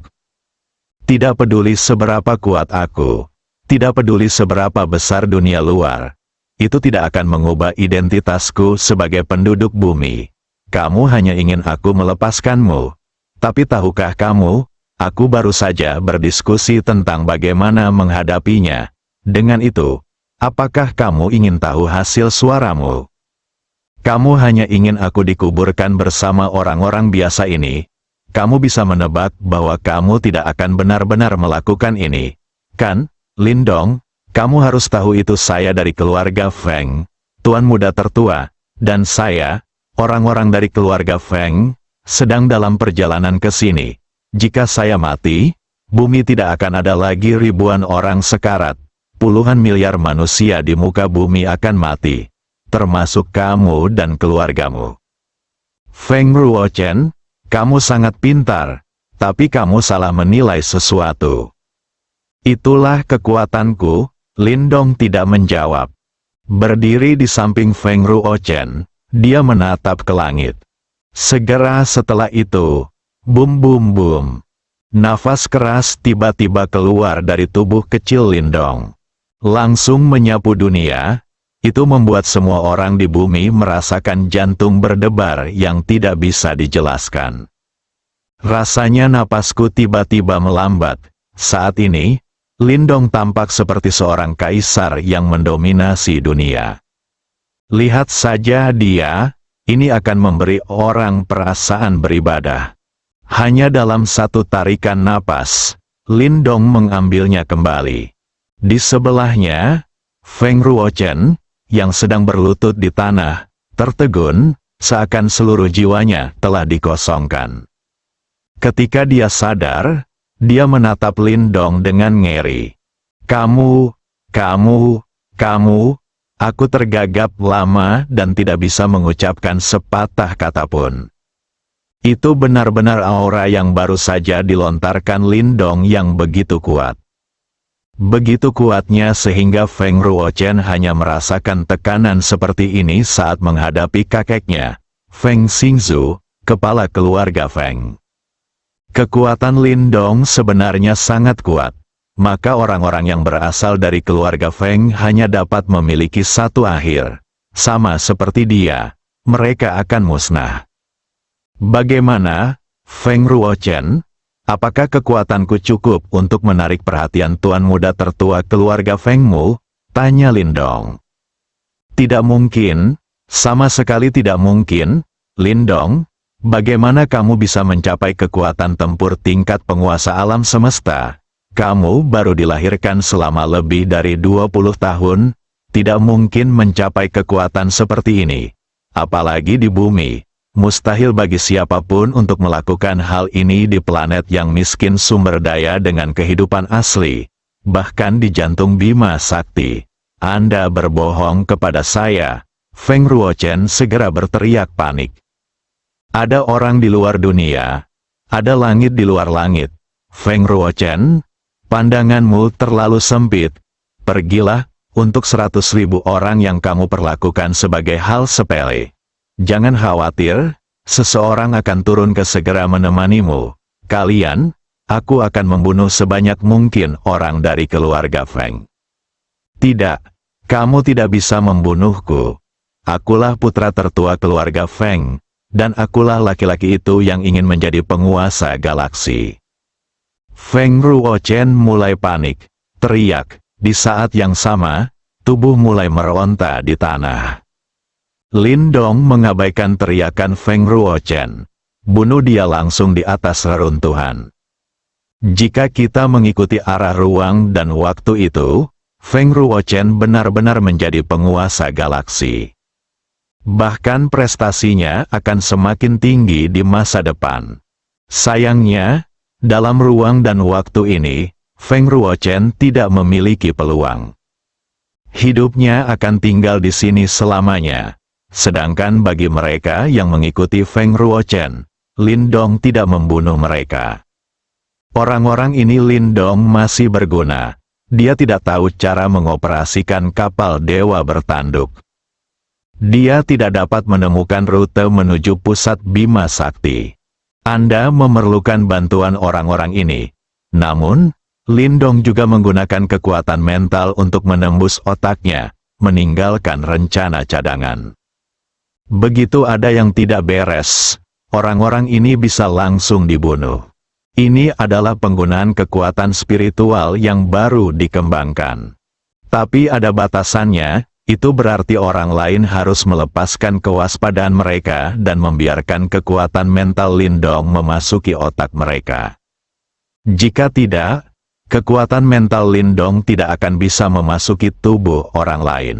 Tidak peduli seberapa kuat aku, tidak peduli seberapa besar dunia luar, itu tidak akan mengubah identitasku sebagai penduduk bumi. Kamu hanya ingin aku melepaskanmu. Tapi tahukah kamu, aku baru saja berdiskusi tentang bagaimana menghadapinya. Dengan itu, apakah kamu ingin tahu hasil suaramu? Kamu hanya ingin aku dikuburkan bersama orang-orang biasa ini. Kamu bisa menebak bahwa kamu tidak akan benar-benar melakukan ini. Kan, Lindong, kamu harus tahu itu saya dari keluarga Feng, tuan muda tertua, dan saya, orang-orang dari keluarga Feng, sedang dalam perjalanan ke sini. Jika saya mati, bumi tidak akan ada lagi ribuan orang sekarat. Puluhan miliar manusia di muka bumi akan mati, termasuk kamu dan keluargamu. Feng Ruochen, kamu sangat pintar, tapi kamu salah menilai sesuatu. Itulah kekuatanku, Lindong tidak menjawab. Berdiri di samping Feng Ruochen, dia menatap ke langit. Segera setelah itu, bum bum bum. Nafas keras tiba-tiba keluar dari tubuh kecil Lindong. Langsung menyapu dunia, itu membuat semua orang di bumi merasakan jantung berdebar yang tidak bisa dijelaskan. Rasanya napasku tiba-tiba melambat. Saat ini, Lindong tampak seperti seorang kaisar yang mendominasi dunia. Lihat saja dia, ini akan memberi orang perasaan beribadah. Hanya dalam satu tarikan napas, Lindong mengambilnya kembali. Di sebelahnya, Feng Ruochen, yang sedang berlutut di tanah, tertegun, seakan seluruh jiwanya telah dikosongkan. Ketika dia sadar, Dia menatap Lindong dengan ngeri. Kamu, aku tergagap lama dan tidak bisa mengucapkan sepatah kata pun. Itu benar-benar aura yang baru saja dilontarkan Lindong yang begitu kuat. Begitu kuatnya sehingga Feng Ruochen hanya merasakan tekanan seperti ini saat menghadapi kakeknya, Feng Xingzu, kepala keluarga Feng. Kekuatan Lindong sebenarnya sangat kuat, maka orang-orang yang berasal dari keluarga Feng hanya dapat memiliki satu akhir. Sama seperti dia, mereka akan musnah. Bagaimana, Feng Ruochen? Apakah kekuatanku cukup untuk menarik perhatian tuan muda tertua keluarga Fengmu? Tanya Lindong. Tidak mungkin, sama sekali tidak mungkin, Lindong. Bagaimana kamu bisa mencapai kekuatan tempur tingkat penguasa alam semesta? Kamu baru dilahirkan selama lebih dari 20 tahun, tidak mungkin mencapai kekuatan seperti ini. Apalagi di bumi. Mustahil bagi siapapun untuk melakukan hal ini di planet yang miskin sumber daya dengan kehidupan asli. Bahkan di jantung Bima Sakti. Anda berbohong kepada saya. Feng Ruochen segera berteriak panik. Ada orang di luar dunia. Ada langit di luar langit. Feng Ruochen, pandanganmu terlalu sempit. Pergilah, untuk 100.000 orang yang kamu perlakukan sebagai hal sepele. Jangan khawatir, seseorang akan turun ke segera menemanimu. Kalian, aku akan membunuh sebanyak mungkin orang dari keluarga Feng. Tidak, kamu tidak bisa membunuhku. Akulah putra tertua keluarga Feng, dan akulah laki-laki itu yang ingin menjadi penguasa galaksi. Feng Ruochen mulai panik, teriak. Di saat yang sama, tubuh mulai meronta di tanah. Lindong mengabaikan teriakan Feng Ruochen. Bunuh dia langsung di atas reruntuhan. Jika kita mengikuti arah ruang dan waktu itu, Feng Ruochen benar-benar menjadi penguasa galaksi. Bahkan prestasinya akan semakin tinggi di masa depan. Sayangnya, dalam ruang dan waktu ini, Feng Ruochen tidak memiliki peluang. Hidupnya akan tinggal di sini selamanya. Sedangkan bagi mereka yang mengikuti Feng Ruochen, Lindong tidak membunuh mereka. Orang-orang ini Lindong masih berguna. Dia tidak tahu cara mengoperasikan kapal dewa bertanduk. Dia tidak dapat menemukan rute menuju pusat Bima Sakti. Anda memerlukan bantuan orang-orang ini. Namun, Lindong juga menggunakan kekuatan mental untuk menembus otaknya, meninggalkan rencana cadangan. Begitu ada yang tidak beres, orang-orang ini bisa langsung dibunuh. Ini adalah penggunaan kekuatan spiritual yang baru dikembangkan. Tapi ada batasannya, itu berarti orang lain harus melepaskan kewaspadaan mereka dan membiarkan kekuatan mental Lindong memasuki otak mereka. Jika tidak, kekuatan mental Lindong tidak akan bisa memasuki tubuh orang lain.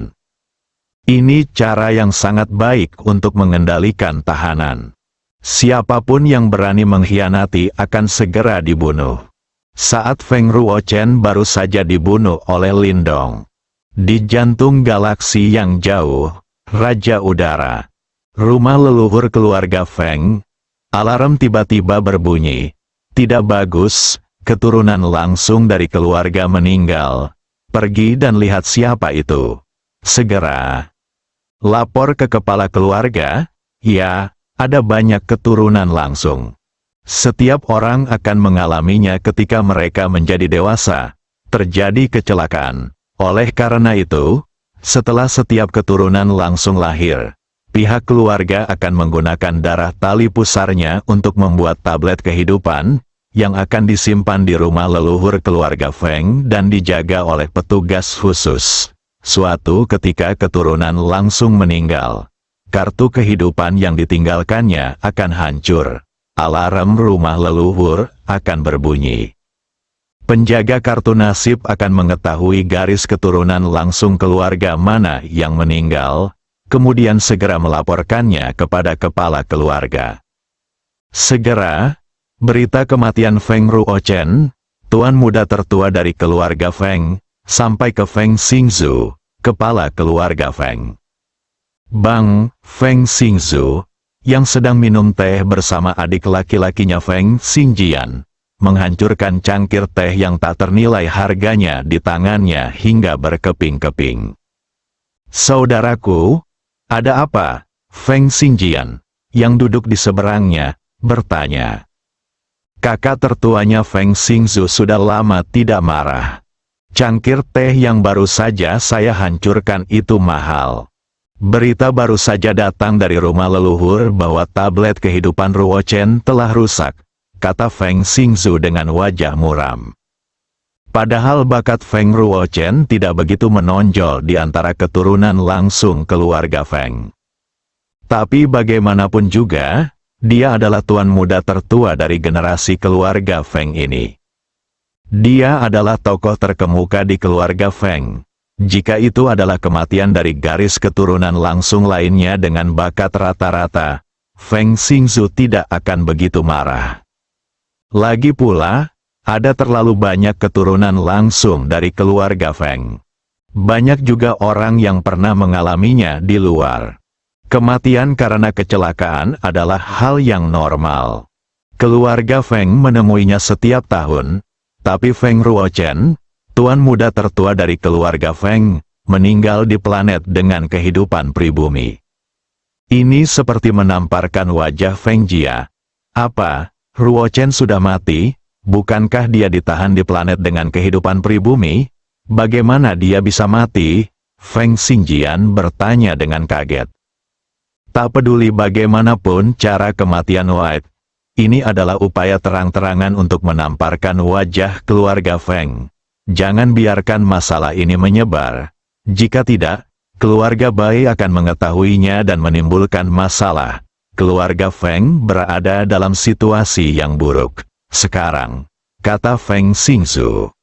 Ini cara yang sangat baik untuk mengendalikan tahanan. Siapapun yang berani mengkhianati akan segera dibunuh. Saat Feng Ruochen baru saja dibunuh oleh Lindong. Di jantung galaksi yang jauh, Raja Udara, rumah leluhur keluarga Feng, alarm tiba-tiba berbunyi. Tidak bagus, keturunan langsung dari keluarga meninggal. Pergi dan lihat siapa itu. Segera. Lapor ke kepala keluarga, ya, ada banyak keturunan langsung. Setiap orang akan mengalaminya ketika mereka menjadi dewasa. Terjadi kecelakaan. Oleh karena itu, setelah setiap keturunan langsung lahir, pihak keluarga akan menggunakan darah tali pusarnya untuk membuat tablet kehidupan, yang akan disimpan di rumah leluhur keluarga Feng dan dijaga oleh petugas khusus. Suatu ketika keturunan langsung meninggal, kartu kehidupan yang ditinggalkannya akan hancur. Alarm rumah leluhur akan berbunyi. Penjaga kartu nasib akan mengetahui garis keturunan langsung keluarga mana yang meninggal, kemudian segera melaporkannya kepada kepala keluarga. Segera, Berita kematian Feng Ruochen, tuan muda tertua dari keluarga Feng, sampai ke Feng Xingzu, kepala keluarga Feng. Bang Feng Xingzu, yang sedang minum teh bersama adik laki-lakinya Feng Xingjian, menghancurkan cangkir teh yang tak ternilai harganya di tangannya hingga berkeping-keping. "Saudaraku, ada apa?" Feng Xingjian, yang duduk di seberangnya, bertanya. Kakak tertuanya Feng Xingzu sudah lama tidak marah. "Cangkir teh yang baru saja saya hancurkan itu mahal. Berita baru saja datang dari rumah leluhur bahwa tablet kehidupan Ruochen telah rusak," kata Feng Xingzu dengan wajah muram. Padahal bakat Feng Ruochen tidak begitu menonjol di antara keturunan langsung keluarga Feng. Tapi bagaimanapun juga, dia adalah tuan muda tertua dari generasi keluarga Feng ini. Dia adalah tokoh terkemuka di keluarga Feng. Jika itu adalah kematian dari garis keturunan langsung lainnya dengan bakat rata-rata, Feng Xingzu tidak akan begitu marah. Lagi pula, ada terlalu banyak keturunan langsung dari keluarga Feng. Banyak juga orang yang pernah mengalaminya di luar. Kematian karena kecelakaan adalah hal yang normal. Keluarga Feng menemuinya setiap tahun, tapi Feng Ruochen, tuan muda tertua dari keluarga Feng, meninggal di planet dengan kehidupan pribumi. Ini seperti menamparkan wajah Feng Jia. "Apa, Ruochen sudah mati? Bukankah dia ditahan di planet dengan kehidupan pribumi? Bagaimana dia bisa mati?" Feng Xingjian bertanya dengan kaget. Tak peduli bagaimanapun cara kematian White, ini adalah upaya terang-terangan untuk menamparkan wajah keluarga Feng. Jangan biarkan masalah ini menyebar. Jika tidak, keluarga Bai akan mengetahuinya dan menimbulkan masalah. Keluarga Feng berada dalam situasi yang buruk sekarang, kata Feng Xingzu.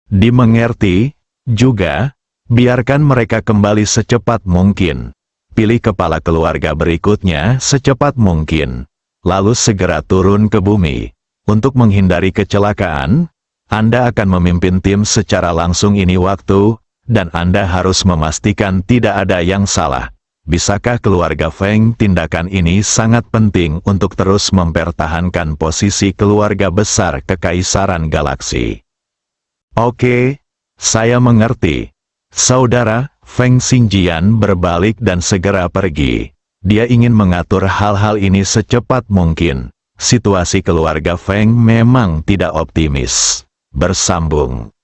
Dimengerti, juga, biarkan mereka kembali secepat mungkin. Pilih kepala keluarga berikutnya secepat mungkin, lalu segera turun ke bumi. Untuk menghindari kecelakaan, Anda akan memimpin tim secara langsung ini waktu, dan Anda harus memastikan tidak ada yang salah. Bisakah keluarga Feng? Tindakan ini sangat penting untuk terus mempertahankan posisi keluarga besar Kekaisaran Galaksi. Oke, saya mengerti. Saudara, Feng Xingjian berbalik dan segera pergi. Dia ingin mengatur hal-hal ini secepat mungkin. Situasi keluarga Feng memang tidak optimis. Bersambung.